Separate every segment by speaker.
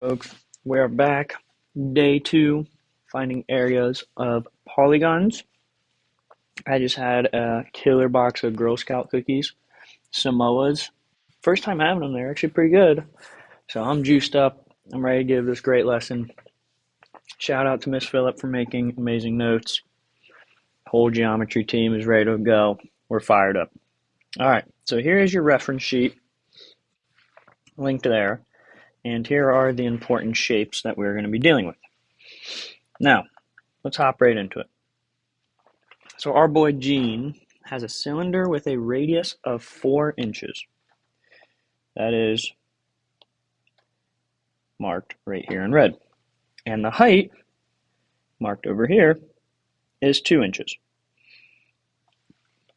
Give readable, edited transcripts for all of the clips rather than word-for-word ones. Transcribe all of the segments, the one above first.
Speaker 1: Folks, we're back. Day 2, finding areas of polygons. I just had a killer box of Girl Scout cookies, Samoas. First time having them, they're actually pretty good. So I'm juiced up. I'm ready to give this great lesson. Shout out to Miss Phillip for making amazing notes. Whole geometry team is ready to go. We're fired up. All right, so here is your reference sheet, linked there. And here are the important shapes that we're going to be dealing with. Now, let's hop right into it. So our boy Gene has a cylinder with a radius of 4 inches. That is marked right here in red. And the height, marked over here, is 2 inches.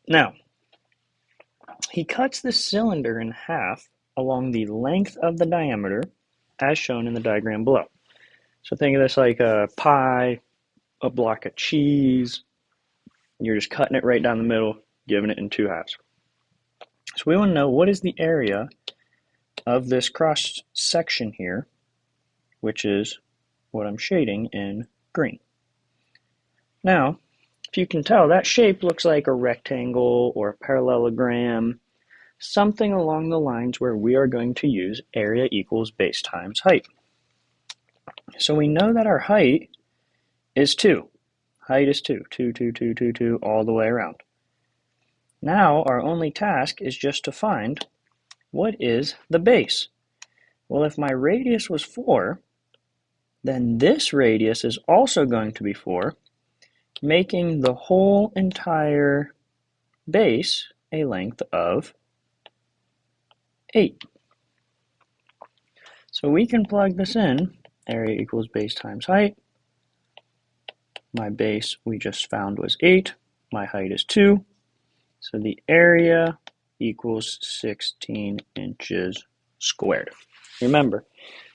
Speaker 1: Now, he cuts the cylinder in half along the length of the diameter, as shown in the diagram below. So think of this like a pie, a block of cheese. You're just cutting it right down the middle, giving it in 2 halves. So we want to know, what is the area of this cross section here, which is what I'm shading in green. Now, if you can tell, that shape looks like a rectangle or a parallelogram, something along the lines where we are going to use area equals base times height. So we know that our height is 2. Height is 2, 2, 2, 2, 2, 2, all the way around. Now, our only task is just to find what is the base. Well, if my radius was 4, then this radius is also going to be 4, making the whole entire base a length of 8. So we can plug this in, area equals base times height. My base we just found was 8, my height is 2, so the area equals 16 inches squared. Remember,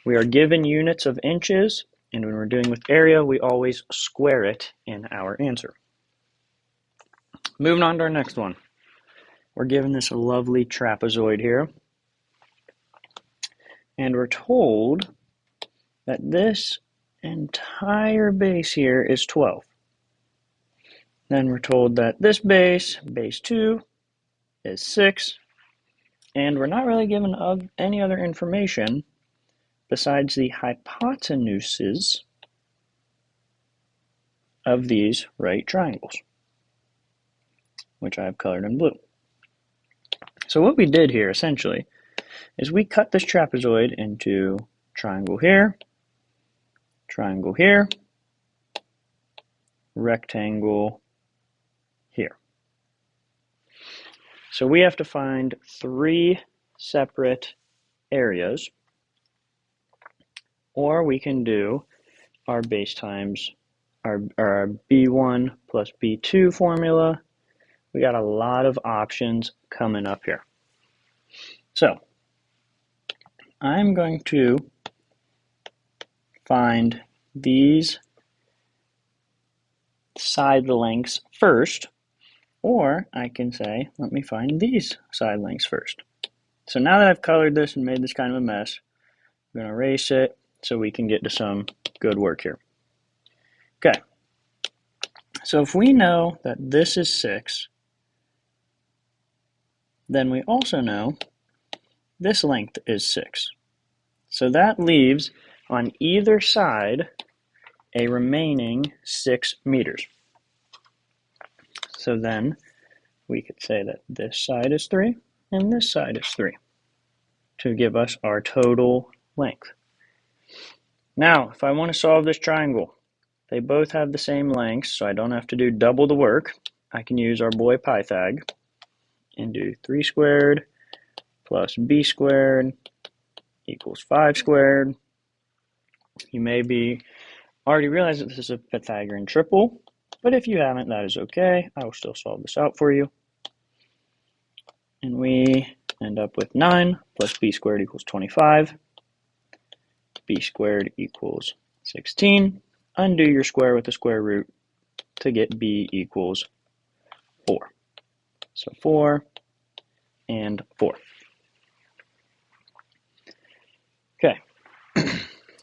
Speaker 1: we are given units of inches, and when we're doing with area, we always square it in our answer. Moving on to our next one. We're given this lovely trapezoid here, and we're told that this entire base here is 12. Then we're told that this base 2, is 6, and we're not really given any other information besides the hypotenuses of these right triangles, which I have colored in blue. So what we did here essentially is we cut this trapezoid into triangle here, rectangle here. So we have to find 3 separate areas, or we can do our base times our B1 plus B2 formula. We got a lot of options coming up here. So I'm going to find these side lengths first, or I can say, let me find these side lengths first. So now that I've colored this and made this kind of a mess, I'm going to erase it so we can get to some good work here. Okay, so if we know that this is 6, then we also know this length is 6. So that leaves on either side a remaining 6 meters. So then we could say that this side is 3 and this side is 3 to give us our total length. Now, if I want to solve this triangle, they both have the same lengths, so I don't have to do double the work. I can use our boy Pythag and do 3 squared plus b squared equals 5 squared. You may be already realized that this is a Pythagorean triple, but if you haven't, that is okay. I will still solve this out for you. And we end up with 9 plus b squared equals 25. B squared equals 16. Undo your square with the square root to get b equals 4. So 4 and 4. Okay,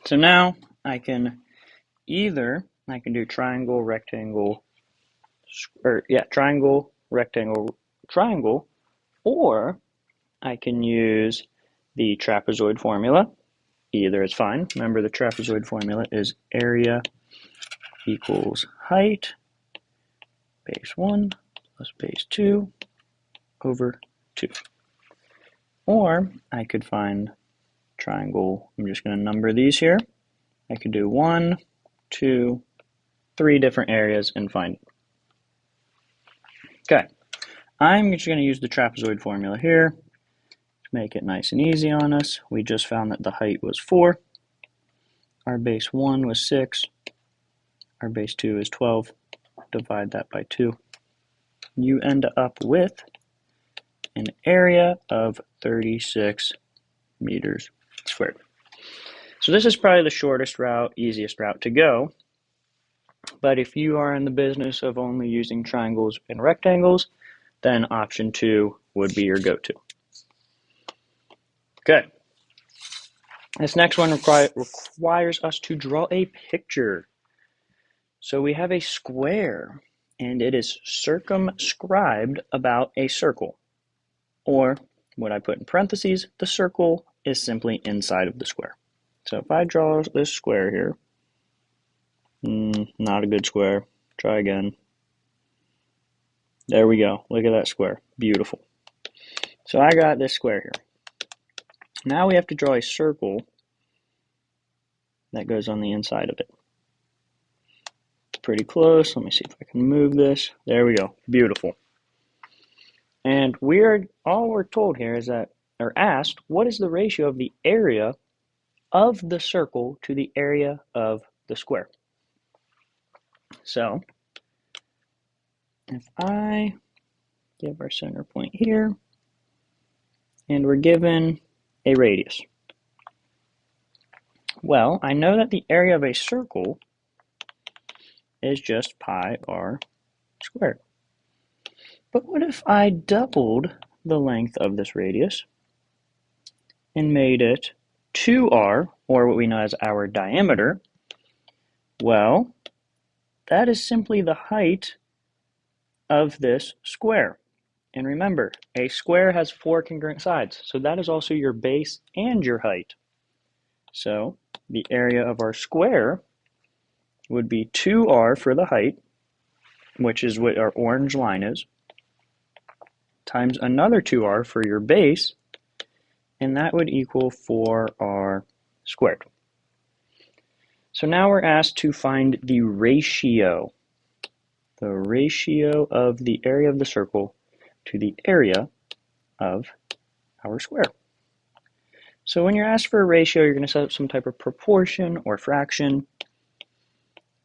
Speaker 1: So now I can do triangle, rectangle, triangle, rectangle, triangle, or I can use the trapezoid formula. Either is fine. Remember, the trapezoid formula is area equals height, base 1 plus base 2 over 2. Or I could find triangle. I'm just going to number these here. I could do 1, 2, 3 different areas and find it. Okay, I'm just going to use the trapezoid formula here to make it nice and easy on us. We just found that the height was 4. Our base 1 was 6. Our base 2 is 12. Divide that by 2. You end up with an area of 36 meters squared. So this is probably the shortest route, easiest route to go. But if you are in the business of only using triangles and rectangles, then option 2 would be your go-to. Okay. This next one requires us to draw a picture. So we have a square, and it is circumscribed about a circle. Or, what I put in parentheses, the circle is simply inside of the square. So if I draw this square here, not a good square. Try again. There we go. Look at that square. Beautiful. So I got this square here. Now we have to draw a circle that goes on the inside of it. Pretty close. Let me see if I can move this. There we go. Beautiful. And all we're told here is that, or asked, what is the ratio of the area of the circle to the area of the square? So, if I give our center point here, and we're given a radius. Well, I know that the area of a circle is just pi r squared. But what if I doubled the length of this radius and made it 2r, or what we know as our diameter? Well, that is simply the height of this square. And remember, a square has 4 congruent sides, so that is also your base and your height. So the area of our square would be 2r for the height, which is what our orange line is, times another 2r for your base, and that would equal 4r squared. So now we're asked to find the ratio of the area of the circle to the area of our square. So when you're asked for a ratio, you're going to set up some type of proportion or fraction.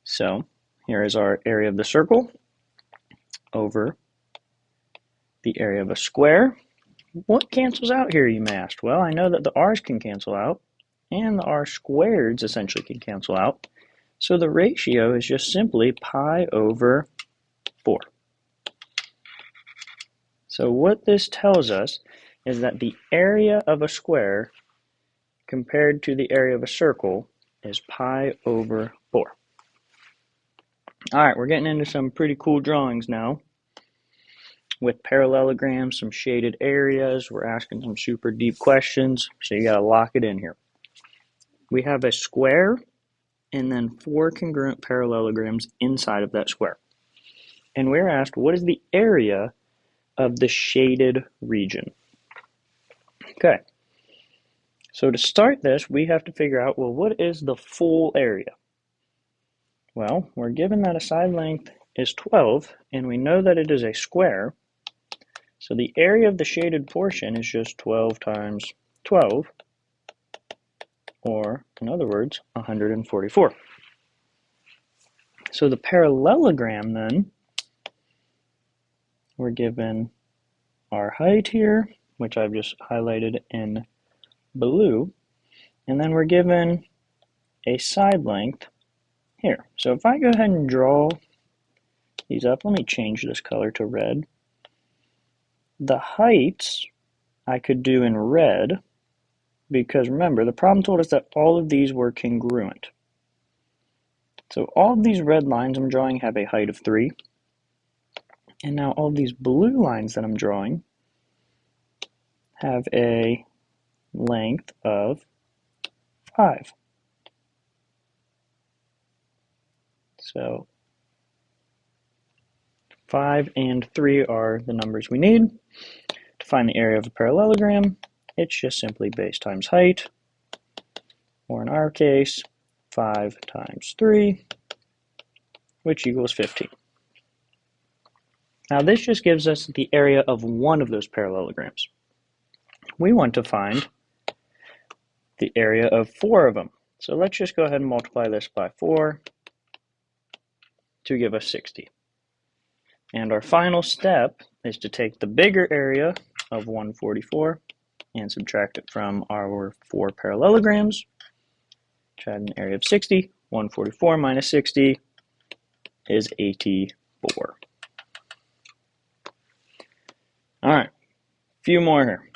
Speaker 1: So here is our area of the circle over the area of a square. What cancels out here, you may ask? Well, I know that the r's can cancel out, and the r squareds essentially can cancel out. So the ratio is just simply pi over 4. So what this tells us is that the area of a square compared to the area of a circle is pi over 4. All right, we're getting into some pretty cool drawings now. With parallelograms, some shaded areas, we're asking some super deep questions, so you gotta lock it in here. We have a square and then 4 congruent parallelograms inside of that square. And we're asked, what is the area of the shaded region? Okay, so to start this, we have to figure out, well, what is the full area? Well, we're given that a side length is 12, and we know that it is a square, so the area of the shaded portion is just 12 times 12, or in other words, 144. So the parallelogram then, we're given our height here, which I've just highlighted in blue, and then we're given a side length here. So if I go ahead and draw these up, let me change this color to red. The heights I could do in red, because remember, the problem told us that all of these were congruent. So all of these red lines I'm drawing have a height of 3. And now all of these blue lines that I'm drawing have a length of 5. So 5 and 3 are the numbers we need. To find the area of a parallelogram, it's just simply base times height, or in our case, 5 times 3, which equals 15. Now this just gives us the area of one of those parallelograms. We want to find the area of 4 of them. So let's just go ahead and multiply this by 4 to give us 60. And our final step is to take the bigger area of 144 and subtract it from our 4 parallelograms, which had an area of 60. 144 minus 60 is 84. All right, a few more here.